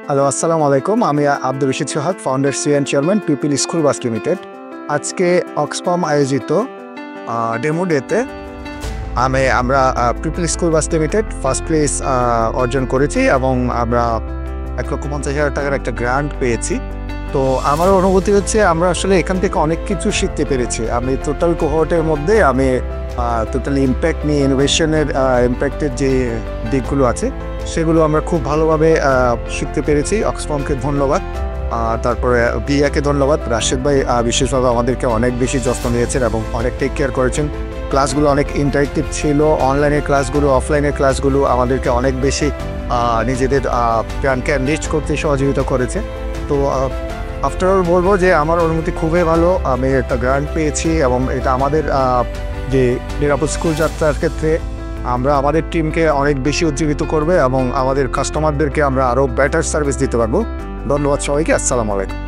Hello, আসসালামু আলাইকুম। আমি আব্দুর রশিদ সোহাগ, ফাউন্ডার সিএন chairman people school bus limited. আজকে অক্সফার্ম আয়োজিত ডেমো ডেতে আমরা people school bus limited first place অর্জন করেছি এবং আমরা 1,50,000 টাকার একটা গ্রান্ট পেয়েছি। তো আমার অনুভূতি হচ্ছে আমরা আসলে এখান থেকে অনেক কিছু শিখতে পেরেছি। আমি টোটাল কোহর্টের মধ্যে আমি টোটাল ইম্প্যাক্ট নিয়ে ইনোভেশনের ইম্প্যাক্টের যে দিকগুলো আছে সেগুলো আমরা খুব ভালোভাবে শিখতে পেরেছি। অক্সফার্মকে ধন্যবাদ, তারপরে বিয়াকে ধন্যবাদ। রাশেদ ভাই বিশেষভাবে আমাদেরকে অনেক বেশি যত্ন নিয়েছেন এবং অনেক টেক কেয়ার করেছেন। ক্লাসগুলো অনেক ইন্টারেক্টিভ ছিল। অনলাইনের ক্লাসগুলো, অফলাইনের ক্লাসগুলো আমাদেরকে অনেক বেশি নিজেদের জ্ঞানকে এনরিচ করতে সহযোগিতা করেছে। তো আফটারঅল বলবো যে আমার অনুভূতি খুবই ভালো। আমি একটা গ্রান্ট পেয়েছি এবং এটা আমাদের যে নিরাপদ স্কুল যাত্রার ক্ষেত্রে আমরা আমাদের টিমকে অনেক বেশি উজ্জীবিত করবে এবং আমাদের কাস্টমারদেরকে আমরা আরও বেটার সার্ভিস দিতে পারবো। ধন্যবাদ সবাইকে। আসসালামু আলাইকুম।